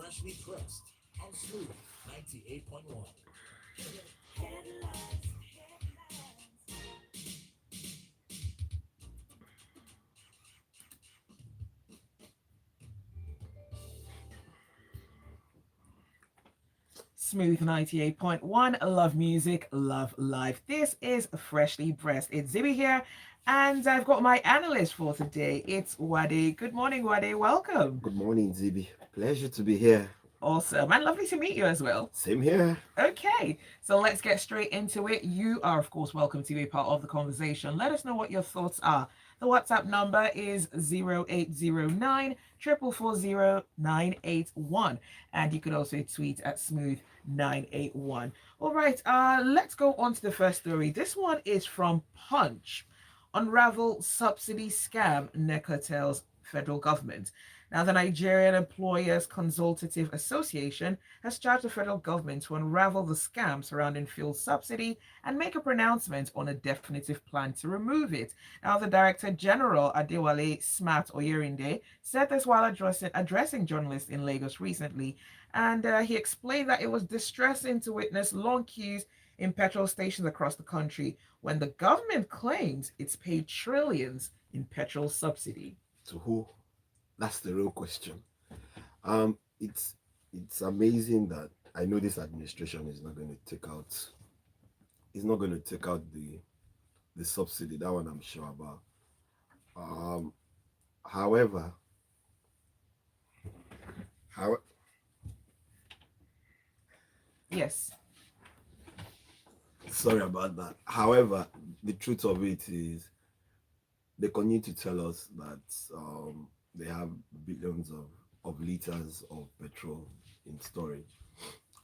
freshly pressed on Smooth 98.1. Smooth 98.1. Love music, love life. This is Freshly Pressed. It's Zibi here, and I've got my analyst for today. It's Wade. Good morning, Wade. Welcome. Good morning, Zibi. Pleasure to be here. Awesome. And lovely to meet you as well. Same here. Okay, so let's get straight into it. You are, of course, welcome to be part of the conversation. Let us know what your thoughts are. The WhatsApp number is 0809 440 981. And you could also tweet at smooth981. All right, let's go on to the first story. This one is from Punch. Unravel subsidy scam, NECA tells federal government. Now, the Nigerian Employers Consultative Association has charged the federal government to unravel the scam surrounding fuel subsidy and make a pronouncement on a definitive plan to remove it. Now, the Director General, Adewale Smart Oyerinde, said this while addressing journalists in Lagos recently. And he explained that it was distressing to witness long queues in petrol stations across the country when the government claims it's paid trillions in petrol subsidy. To who? That's the real question. It's amazing that I know this administration is not going to take out. It's not going to take out the subsidy. That one I'm sure about. Um, however, how Yes. sorry about that. However, the truth of it is they continue to tell us that they have billions of liters of petrol in storage.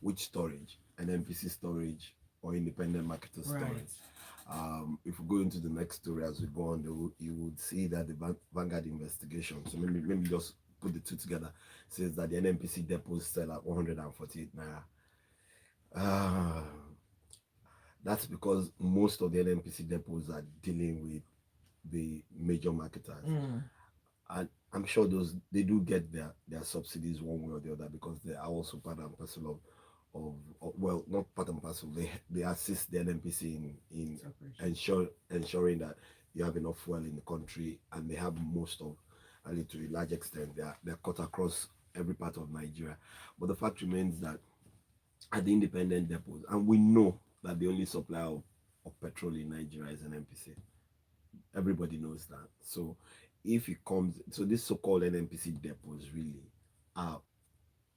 Which storage? NNPC storage or independent marketer Right. storage? If we go into the next story as we go on, you would see that the Vanguard investigation. So maybe just put the two together. Says that the NNPC depots sell at 148 naira. Uh, that's because most of the NNPC depots are dealing with the major marketers, Mm. and I'm sure those they do get their subsidies one way or the other because they are also part and parcel of well, not part and parcel. They assist the NNPC in ensuring that you have enough fuel in the country, and they have most of, and to a large extent, they're cut across every part of Nigeria. But the fact remains that at the independent depots, and we know that the only supplier of petrol in Nigeria is an NPC. Everybody knows that. So if it comes, so these so-called NNPC depots really are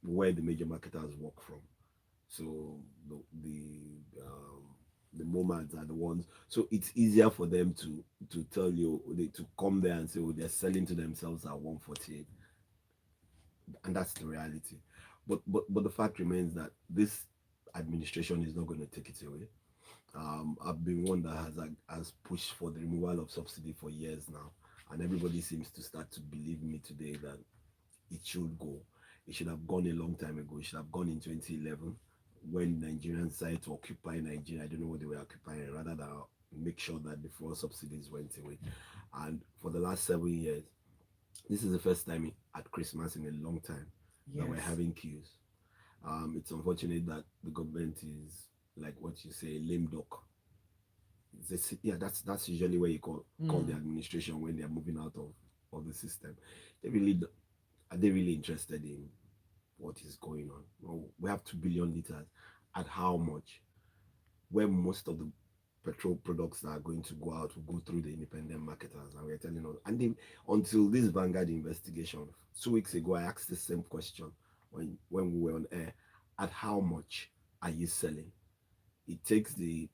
where the major marketers work from. So the moments are the ones. So it's easier for them to tell you to come there and say, oh, they're selling to themselves at 148, and that's the reality. But the fact remains that this administration is not going to take it away. I've been one that has pushed for the removal of subsidy for years now, and everybody seems to start to believe me today that it should go. It should have gone a long time ago. It should have gone in 2011 when Nigerians decided to occupy Nigeria. I don't know what they were occupying, rather than make sure that the fuel subsidies went away. And for the last 7 years, this is the first time at Christmas in a long time that we're Yes. having queues. It's unfortunate that the government is like what you say, lame duck. Yeah, that's usually where you call the Mm. administration when they're moving out of the system. They really are they really interested in what is going on? Well, we have 2 billion liters. At how much? Where most of the petrol products that are going to go out will go through the independent marketers, and we're telling us. And they, until this Vanguard investigation 2 weeks ago, I asked the same question when we were on air. At how much are you selling? It takes the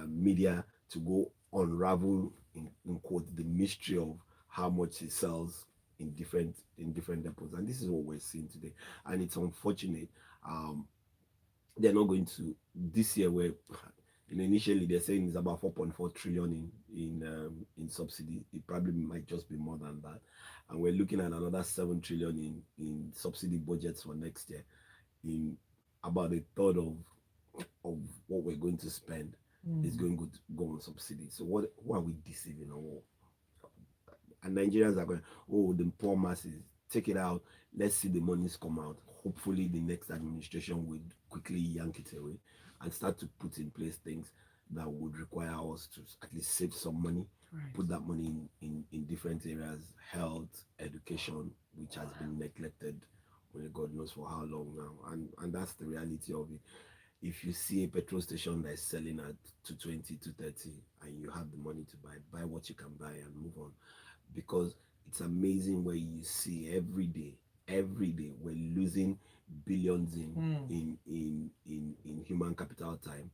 media to go unravel in quote the mystery of how much it sells in different depots, and this is what we're seeing today. And it's unfortunate. um they're not going to this year where initially they're saying it's about 4.4 trillion in subsidy. It probably might just be more than that, and we're looking at another 7 trillion in subsidy budgets for next year. In about a third of what we're going to spend is Mm. going to go on subsidy. So what are we deceiving? Or and Nigerians are going, oh, the poor masses. take it out. Let's see the monies come out. Hopefully, the next administration would quickly yank it away and start to put in place things that would require us to at least save some money, Right. put that money in different areas, health, education, which has been neglected only God knows for how long now. And that's the reality of it. If you see a petrol station that is selling at 220, 230, and you have the money to buy what you can buy and move on. Because it's amazing where you see every day we're losing billions in human capital time.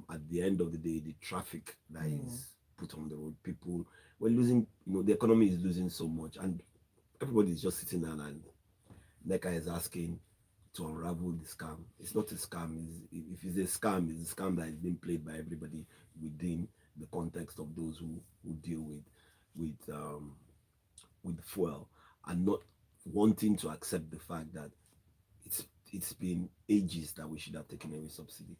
At the end of the day, the traffic that is put on the road, people we're losing. The economy is losing so much, and everybody is just sitting down and NECA is asking to unravel the scam. It's not a scam. If it's a scam, it's a scam that is being played by everybody within the context of those who deal with fuel and not wanting to accept the fact that it's been ages that we should have taken away subsidy.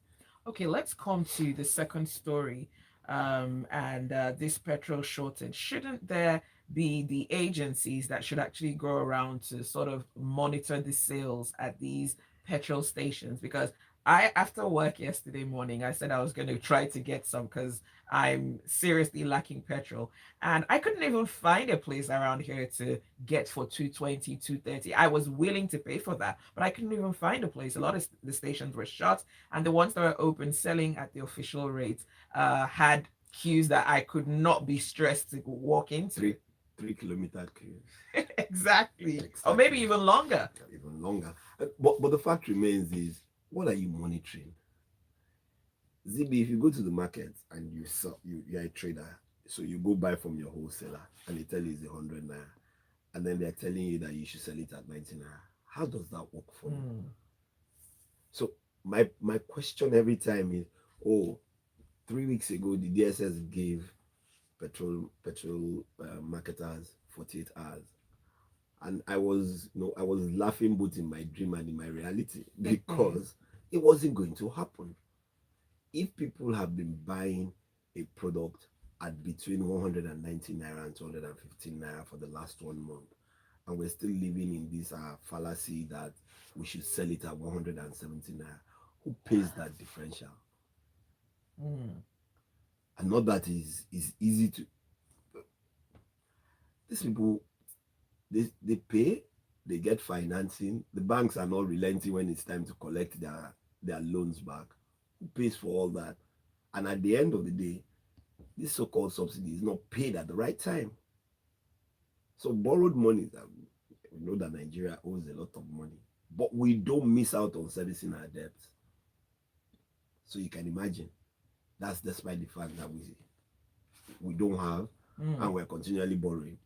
Okay, let's come to the second story, and this petrol shortage. Shouldn't there be the agencies that should actually go around to sort of monitor the sales at these petrol stations? Because after work yesterday morning, I said I was going to try to get some because I'm seriously lacking petrol, and I couldn't even find a place around here to get for 220, 230. I was willing to pay for that, but I couldn't even find a place. A lot of the stations were shut, and the ones that were open selling at the official rate had queues that I could not be stressed to walk into. 3 kilometer queue. Exactly. Or maybe even longer. Even longer. But the fact remains is, what are you monitoring? ZB, if you go to the market and you're a trader, so you go buy from your wholesaler and they tell you it's 100 naira, and then they're telling you that you should sell it at 90 naira. How does that work for you? So my question every time is, 3 weeks ago the DSS gave petrol marketers 48 hours, and I was laughing both in my dream and in my reality because it wasn't going to happen. If people have been buying a product at between 190 naira and 215 naira for the last 1 month, and we're still living in this fallacy that we should sell it at 170 naira, who pays that differential? And not that is easy to. These people, they pay, they get financing. The banks are not relenting when it's time to collect their loans back. Who pays for all that? And at the end of the day, this so-called subsidy is not paid at the right time. So borrowed money, we know that Nigeria owes a lot of money, but we don't miss out on servicing our debts. So you can imagine, that's despite the fact that we don't have and we're continually borrowing.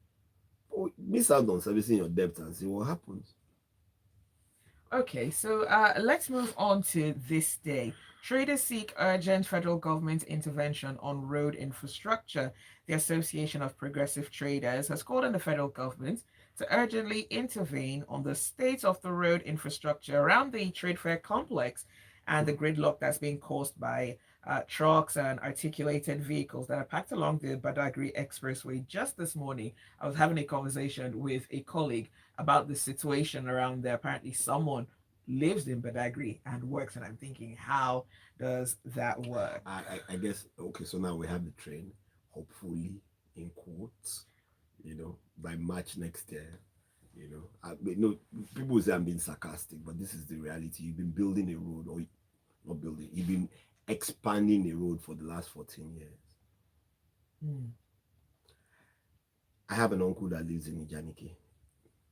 But miss out on servicing your debts and see what happens. Okay, so let's move on to this day. Traders seek urgent federal government intervention on road infrastructure. The Association of Progressive Traders has called on the federal government to urgently intervene on the state of the road infrastructure around the trade fair complex and the gridlock that's being caused by trucks and articulated vehicles that are packed along the Badagry Expressway. Just this morning, I was having a conversation with a colleague about the situation around there. Apparently, someone lives in Badagry and works, and I'm thinking, how does that work? I guess, okay, so now we have the train, hopefully, in quotes, by March next year. People say I'm being sarcastic, but this is the reality. You've been building a road, or not building, you've been expanding a road for the last 14 years. I have an uncle that lives in Ijaniki.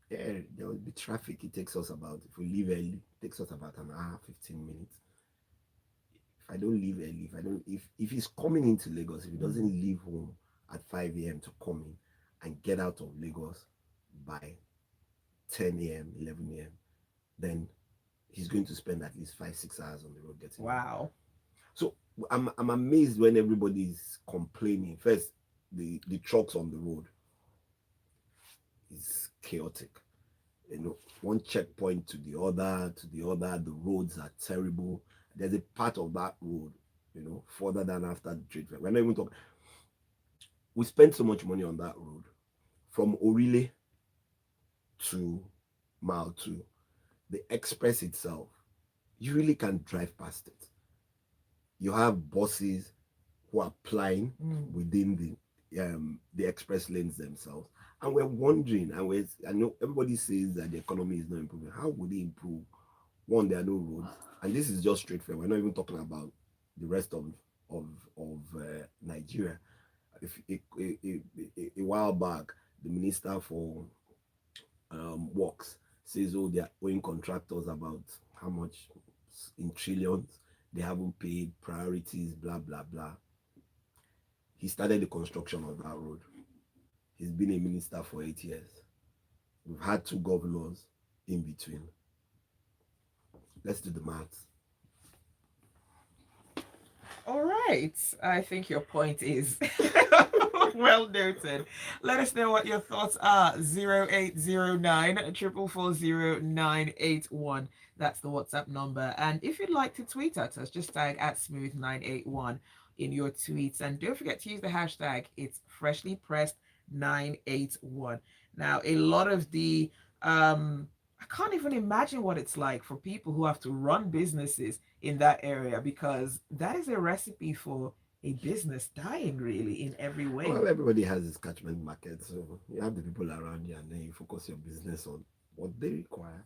Yeah, there will be traffic. It takes us about, if we leave early, it takes us about an hour, 15 minutes. If I don't leave early, if he's coming into Lagos, if he doesn't leave home at 5 a.m. to come in and get out of Lagos by 10 a.m., 11 a.m., then he's going to spend at least 5-6 hours on the road getting Wow. So I'm amazed when everybody's complaining. First, the trucks on the road is chaotic. One checkpoint to the other, the roads are terrible. There's a part of that road, further than after the trade fair. We're not even talking. We spent so much money on that road from Orile to mile 2, the express itself, you really can't drive past it. You have buses who are plying within the express lanes themselves, and we're wondering, and I know everybody says that the economy is not improving. How would it improve? One, there are no roads, and this is just straight fair. We're not even talking about the rest of Nigeria. If a while back, the minister for works says, oh, they are owing contractors about how much in trillions. They haven't paid priorities, blah blah blah. He started the construction of that road. He's been a minister for 8 years. We've had 2 governors in between. Let's do the maths. All right. I think your point is well noted. Let us know what your thoughts are. 0809 440 981. That's the WhatsApp number. And if you'd like to tweet at us, just tag at smooth981 in your tweets. And don't forget to use the hashtag it's freshly pressed 981. Now, a lot of the I can't even imagine what it's like for people who have to run businesses in that area, because that is a recipe for a business dying really in every way. Well, everybody has his catchment market, so you have the people around you, and then you focus your business on what they require.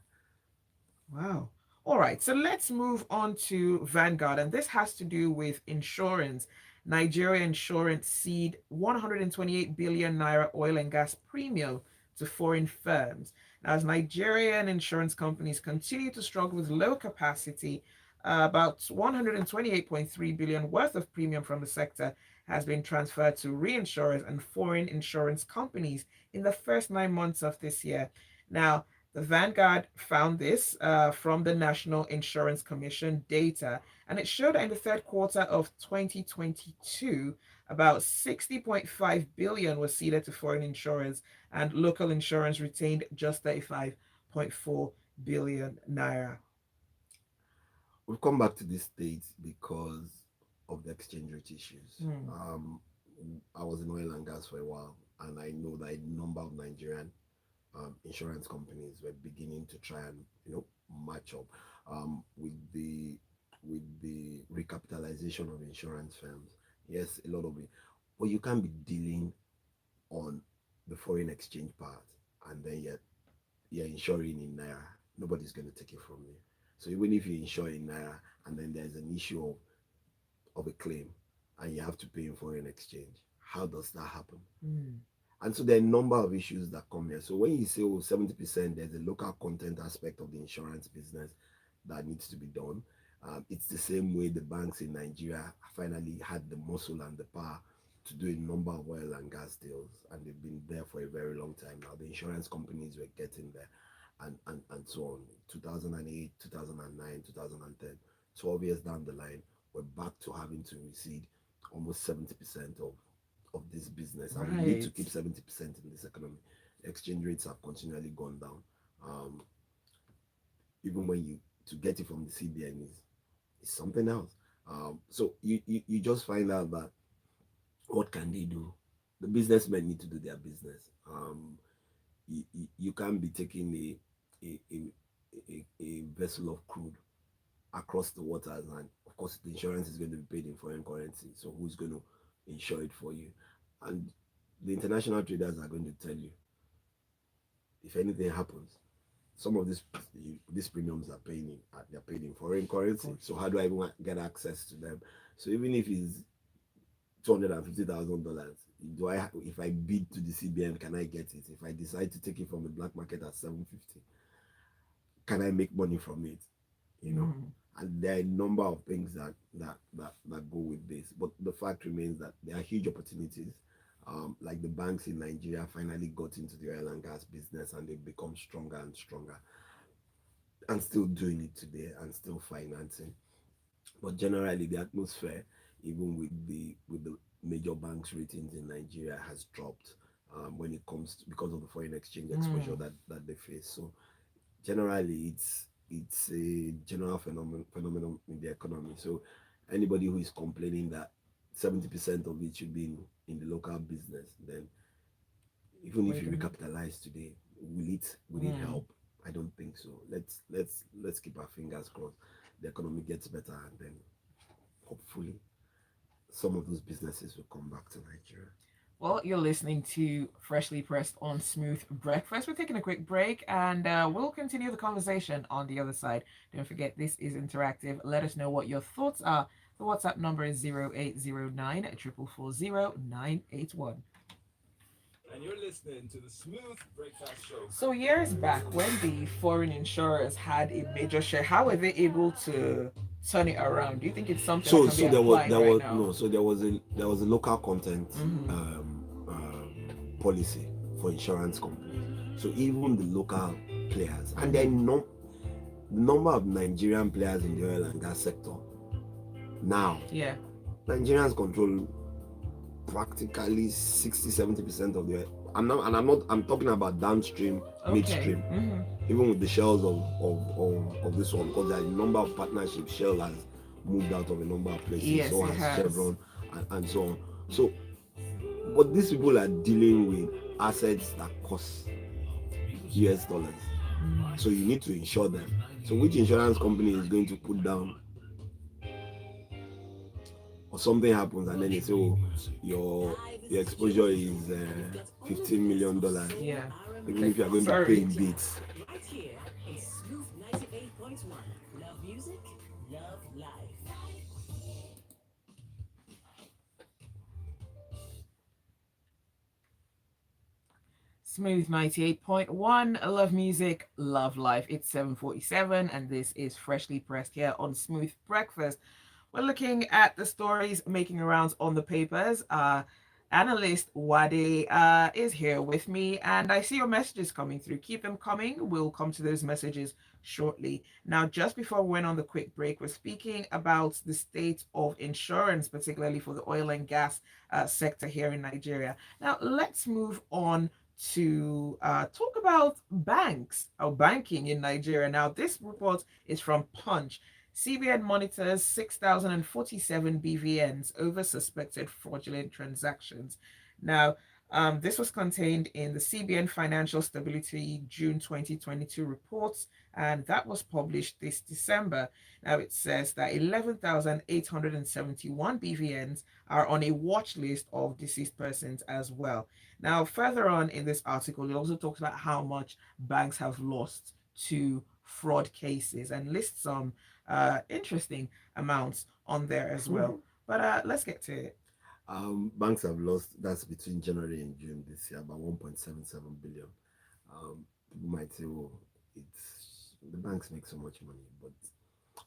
Wow. All right, so let's move on to Vanguard, and this has to do with insurance. Nigeria Insurance cede 128 billion naira oil and gas premium to foreign firms. Now, as Nigerian insurance companies continue to struggle with low capacity, about 128.3 billion worth of premium from the sector has been transferred to reinsurers and foreign insurance companies in the first 9 months of this year. Now, the Vanguard found this from the National Insurance Commission data, and it showed that in the third quarter of 2022, about 60.5 billion was ceded to foreign insurers, and local insurance retained just 35.4 billion naira. We've come back to this state because of the exchange rate issues. I was in oil and gas for a while, and I know that a number of Nigerian insurance companies were beginning to try and match up with the recapitalization of insurance firms. Yes, a lot of it, but you can't be dealing on the foreign exchange part and then you're insuring in naira. Nobody's going to take it from you. So even if you insure in naira and then there's an issue of a claim and you have to pay in foreign exchange, how does that happen? And so there are a number of issues that come here. So when you say, 70%, there's a local content aspect of the insurance business that needs to be done. It's the same way the banks in Nigeria finally had the muscle and the power to do a number of oil and gas deals, and they've been there for a very long time now. The insurance companies were getting there, and so on. 2008, 2009, 2010, 12 years down the line, we're back to having to recede almost 70% of this business, and we need to keep 70% in this economy. Exchange rates have continually gone down. Even when you to get it from the CBN is something else. So you just find out that what can they do? The businessmen need to do their business. You can't be taking a vessel of crude across the waters, and of course the insurance is going to be paid in foreign currency. So who's going to insure it for you? And the international traders are going to tell you, if anything happens, some of these premiums are they're paid in foreign currency. So how do I even get access to them? So even if it's $250,000, if I bid to the CBN, can I get it? If I decide to take it from the black market at 750, can I make money from it? And there are a number of things that go with this, but the fact remains that there are huge opportunities. Like the banks in Nigeria finally got into the oil and gas business, and they've become stronger and stronger, and still doing it today, and still financing. But generally, the atmosphere, even with the major banks' ratings in Nigeria, has dropped when it comes to, because of the foreign exchange exposure that they face. So generally, it's a general phenomenon in the economy. So anybody who is complaining that 70% of it should be in the local business, then even if you recapitalize today, will it help? I don't think so. Let's keep our fingers crossed. The economy gets better, and then hopefully some of those businesses will come back to Nigeria. Well, you're listening to Freshly Pressed on Smooth Breakfast. We're taking a quick break and we'll continue the conversation on the other side. Don't forget, this is interactive. Let us know what your thoughts are. The WhatsApp number is 0809 440 981. And you're listening to the Smooth Breakfast Show. So, years back, when the foreign insurers had a major share, how were they able to turn it around? Do you think it's something that So can be so there was applied there right was now? no so there was a local content policy for insurance companies. So even the local players, and then no the number of Nigerian players in the oil and gas sector now, Yeah. Nigerians control practically 60-70% of the. I'm talking about downstream, Okay. midstream, even with the shells of this one, because there are a number of partnerships. Shell has moved out of a number of places, Yes, so it has has. Chevron, and so on. So, but these people are dealing with assets that cost US dollars. So you need to insure them. So which insurance company is going to put down, or something happens and then they say, oh, your exposure is $15 million, Yeah. even if you are going to pay in bits. Right here is Smooth 98.1. Love music, love life. Smooth 98.1. Love music, love life. It's 7:47 and this is Freshly Pressed here on Smooth Breakfast. We're looking at the stories making rounds on the papers. Analyst Wade is here with me, and I see your messages coming through. Keep them coming. We'll come to those messages shortly. Now, just before we went on the quick break, we're speaking about the state of insurance, particularly for the oil and gas sector here in Nigeria. Now, let's move on to talk about banks or banking in Nigeria. Now, this report is from Punch. CBN monitors 6,047 BVNs over suspected fraudulent transactions. Now, this was contained in the CBN Financial Stability June 2022 reports, and that was published this December. Now, it says that 11,871 BVNs are on a watch list of deceased persons as well. Now, further on in this article, it also talks about how much banks have lost to fraud cases and lists some interesting amounts on there as well. But let's get to it. Banks have lost, that's between January and June this year, about 1.77 billion. People might say, oh, it's the banks make so much money, but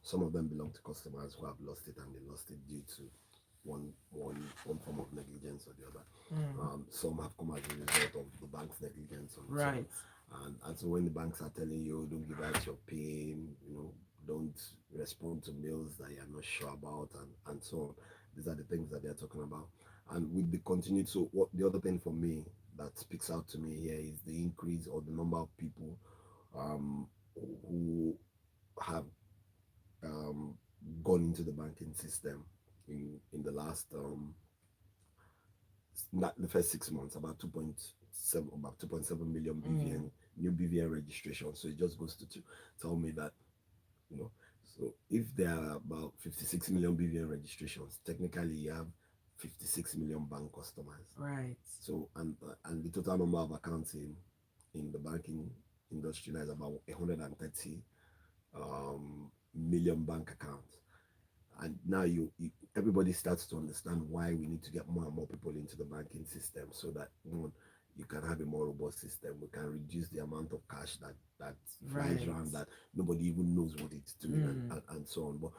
some of them belong to customers who have lost it, and they lost it due to one form of negligence or the other. Some have come as a result of the bank's negligence on its own. Right. And so when the banks are telling you, don't give out your PIN, don't respond to mails that you're not sure about, and so on, these are the things that they're talking about. And with the continued, so what the other thing for me that speaks out to me here is the increase or the number of people who have gone into the banking system in the last not the first 6 months, about 2.7 million BVN new BVN registration. So it just goes to tell me that, so if there are about 56 million BVN registrations, technically you have 56 million bank customers. Right. So and the total number of accounts in the banking industry now is about 130 million bank accounts. And now everybody starts to understand why we need to get more and more people into the banking system, so that you can have a more robust system. We can reduce the amount of cash that flies around, that nobody even knows what it's doing, and so on. But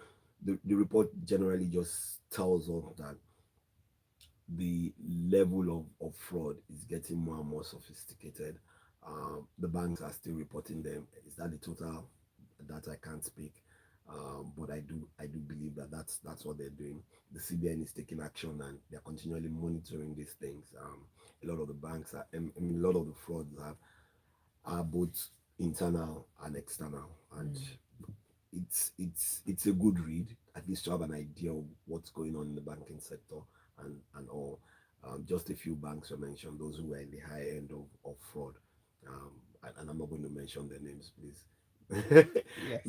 the report generally just tells us that the level of fraud is getting more and more sophisticated. The banks are still reporting them. Is that the total? That I can't speak. But I do believe that that's what they're doing. The CBN is taking action, and they're continually monitoring these things. A lot of the banks a lot of the frauds are both internal and external, and it's a good read, at least to have an idea of what's going on in the banking sector and all. Just a few banks were mentioned, those who were in the high end of fraud. and I'm not going to mention their names, please. Yes.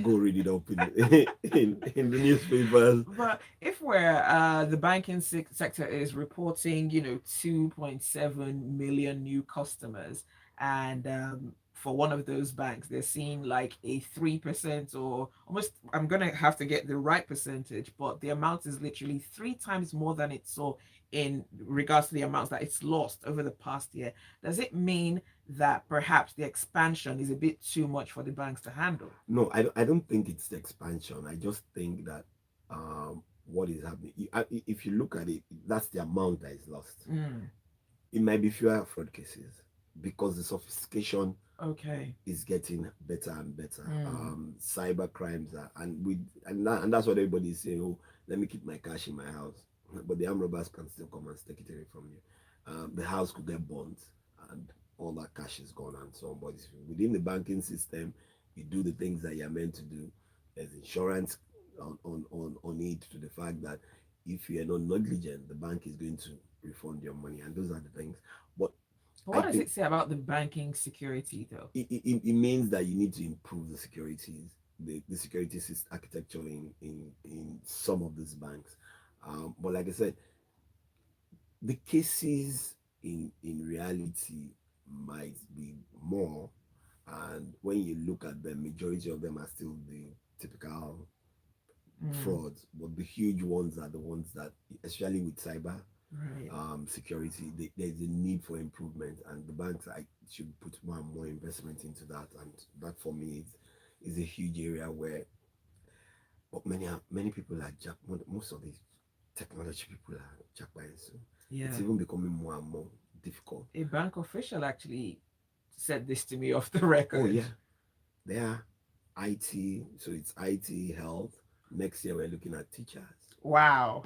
Go read it up in in the newspapers. But if we're the banking sector is reporting, 2.7 million new customers, and for one of those banks, they're seeing like a 3% or almost. I'm gonna have to get the right percentage, but the amount is literally three times more than it saw in regards to the amounts that it's lost over the past year. Does it mean that perhaps the expansion is a bit too much for the banks to handle? No, I don't think it's the expansion. I just think that what is happening. If you look at it, that's the amount that is lost. Mm, It might be fewer fraud cases because the sophistication okay. is getting better and better. Mm, Cyber crimes are, and that's what everybody is saying. Oh, let me keep my cash in my house, but the armed robbers can still come and take it away from you. The house could get burnt, and all that cash is gone and so on. But within the banking system, you do the things that you're meant to do. There's insurance on it to the fact that if you are not negligent, the bank is going to refund your money, and those are the things. But I what does think it say about the banking security, though? it means that you need to improve the securities, the security architecture in some of these banks. But like I said, the cases in reality might be more, and when you look at them, majority of them are still the typical Mm, frauds, but the huge ones are the ones that, especially with cyber right. security, there's a need for improvement, and the banks should put more and more investment into that. And that for me is a huge area where, but many people are jack. Most of the technology people are jackpine, so it's Yeah. even becoming more and more difficult. A bank official actually said this to me off the Oh record. yeah, they are IT, so it's IT health. Next year we're looking at teachers. Wow.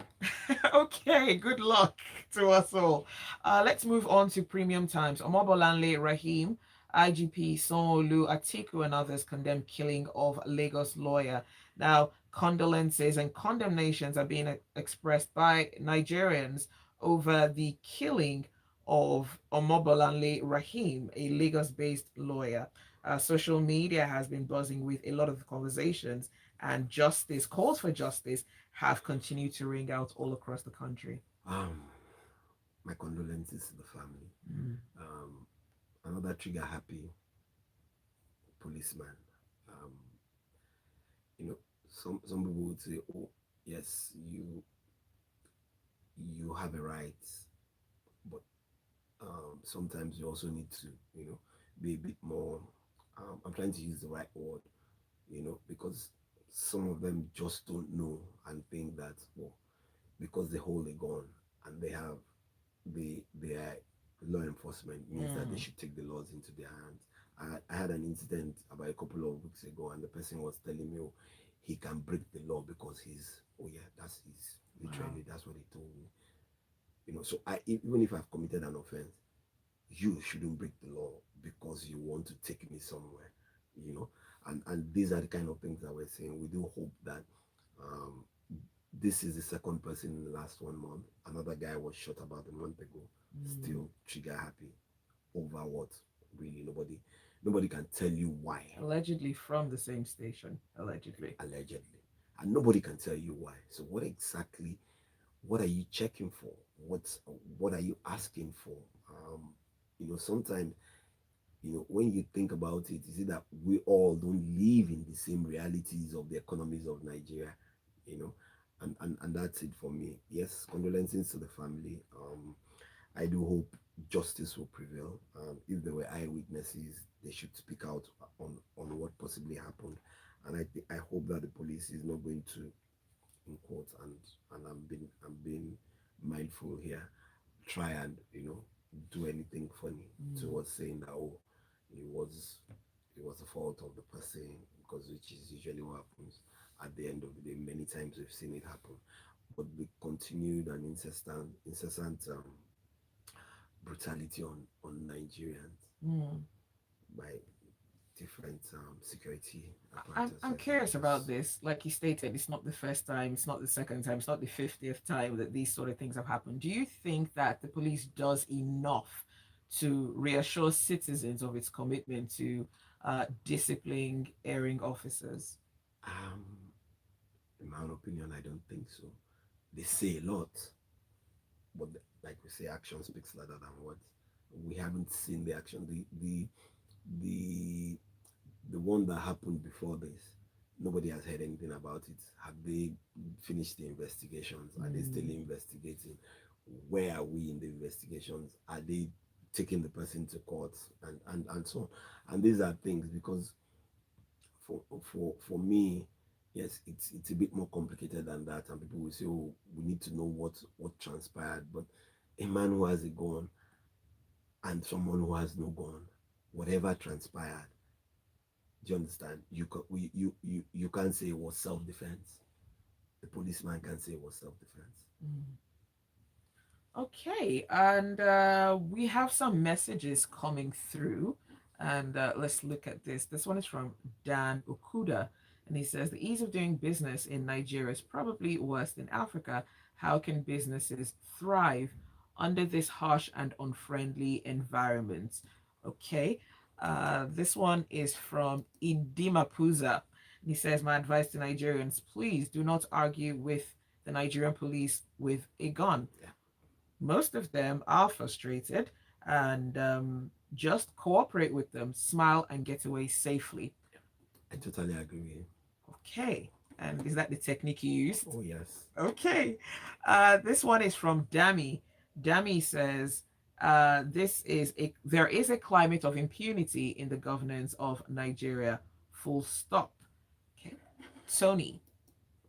Okay, good luck to us all. Let's move on to premium times. Omobolanle Rahim, IGP Sonolu Atiku, and others condemn killing of Lagos lawyer. Now, condolences and condemnations are being expressed by Nigerians over the killing of Omobolanle Rahim, a Lagos-based lawyer. Social media has been buzzing with a lot of conversations, and justice, calls for justice, have continued to ring out all across the country. Um, my condolences to the family. Mm. Um, another trigger happy policeman. Um, some people would say, "Oh, yes, you have a right," but sometimes you also need to, be a bit more. I'm trying to use the right word, because some of them just don't know and think that, well, because they hold a gun and they are law enforcement means that they Mm. should take the laws into their hands. I had an incident about a couple of weeks ago, and the person was telling me, oh, he can break the law because he's, oh yeah, that's his, Wow. literally that's what he told me. So even if I've committed an offense, you shouldn't break the law because you want to take me somewhere. you know and these are the kind of things that we're saying. We do hope that um, this is the second person in the last 1 month. Another guy was shot about a month ago. Mm. Still trigger happy over what? Really, nobody can tell you why. Allegedly from the same station. Allegedly. Allegedly, and nobody can tell you why. So what are you checking for? What are you asking for? Sometimes, when you think about it, you see that we all don't live in the same realities of the economies of Nigeria, you know, and that's it for me. Yes, condolences to the family. I do hope justice will prevail. If there were eyewitnesses, they should speak out on what possibly happened, and I hope that the police is not going to, in quotes, and I'm being mindful here, try and do anything funny Mm. towards saying that, oh, it was it was the fault of the person, because which is usually what happens at the end of the day. Many times we've seen it happen, but the continued and incessant brutality on Nigerians Mm. by different security I'm apparatuses is curious about just. this. Like you stated, it's not the first time, it's not the second time, it's not the 50th time that these sort of things have happened. Do you think that the police does enough to reassure citizens of its commitment to disciplining erring officers? Um, in my own opinion, I don't think so. They say a lot, but like we say, action speaks louder than words. We haven't seen the action. The the one that happened before this, nobody has heard anything about it. Have they finished the investigations? Are they still investigating? Where are we in the investigations? Are they taking the person to court and so on? And these are things because for me, yes, it's a bit more complicated than that, and people will say, oh, we need to know what transpired. But a man who has a gun and someone who has no gun, whatever transpired, do you understand? You can't say it was self-defense. The policeman can say it was self-defense. Okay, and we have some messages coming through, and let's look at this. This one is from Dan Okuda, and he says the ease of doing business in Nigeria is probably worse than Africa. How can businesses thrive under this harsh and unfriendly environment? Okay, this one is from Indimapuza. And he says, my advice to Nigerians, please do not argue with the Nigerian police with a gun. Most of them are frustrated, and just cooperate with them, smile, and get away safely. I totally agree with you. Okay, and is that the technique you used? Oh yes. Okay, this one is from Dami. Dami says, there is a climate of impunity in the governance of Nigeria. Full stop. Okay, Tony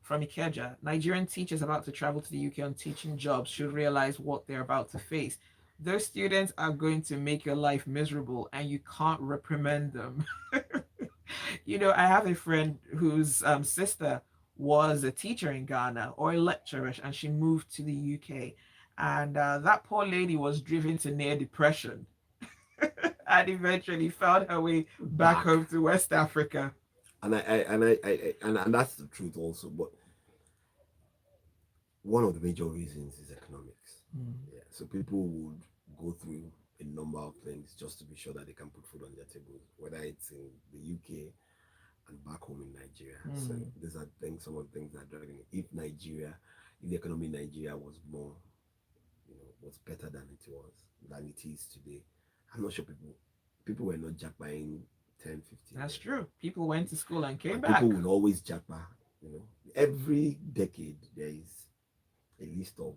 from Ikeja, Nigerian teachers about to travel to the UK on teaching jobs should realize what they're about to face. Those students are going to make your life miserable, and you can't reprimand them. I have a friend whose sister was a teacher in Ghana, or a lecturer, and she moved to the UK. And that poor lady was driven to near depression and eventually found her way back home to West Africa. And that's the truth also. But one of the major reasons is economics. Yeah, so people would go through a number of things just to be sure that they can put food on their tables, whether it's in the UK and back home in Nigeria. So these are things, some of the things that are driving it. If the economy in Nigeria was more, was better than it is today, I'm not sure people were not jackpying 10, 15. That's true. People went to school and came back. People would always jackpot. Every decade there is a list of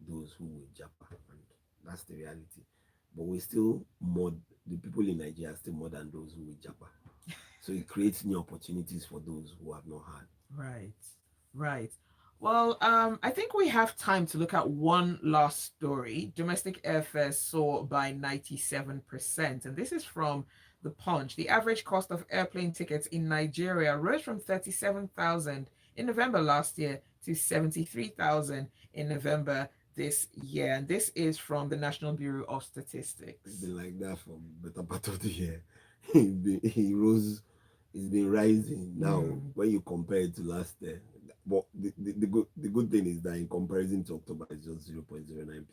those who will jackpot, and that's the reality. But we're still more. The people in Nigeria are still more than those who will jackpot. So it creates new opportunities for those who have not had. Right. Well, I think we have time to look at one last story. Domestic airfares soar by 97%, and this is from The Punch. The average cost of airplane tickets in Nigeria rose from 37,000 in November last year to 73,000 in November this year. And this is from the National Bureau of Statistics. It's been like that for the better part of the year. He rose. It's been rising now when you compare it to last year. But the good thing is that in comparison to October, it's just 0.09%.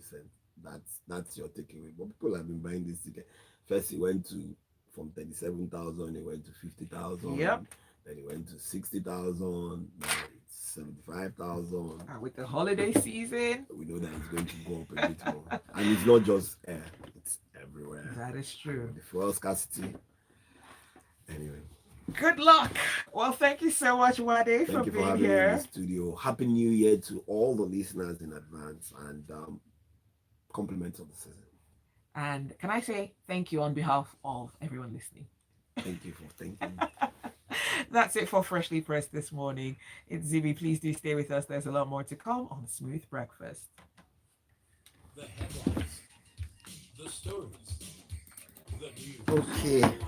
That's your takeaway. But people have been buying this ticket. First, it went from 37,000, it went to 50,000. Yep. Then it went to 60,000. Now it's 75,000. With the holiday season, we know that it's going to go up a bit more. And it's not just air; it's everywhere. That is true. The fuel scarcity. Anyway. Good luck. Well, thank you so much, Wade, for being here in the studio. Happy New Year to all the listeners in advance, and compliments of the season. And can I say thank you on behalf of everyone listening? Thank you for thinking. That's it for Freshly Pressed this morning. It's Zibi. Please do stay with us. There's a lot more to come on Smooth Breakfast. The headlines, the stories, the news. Okay.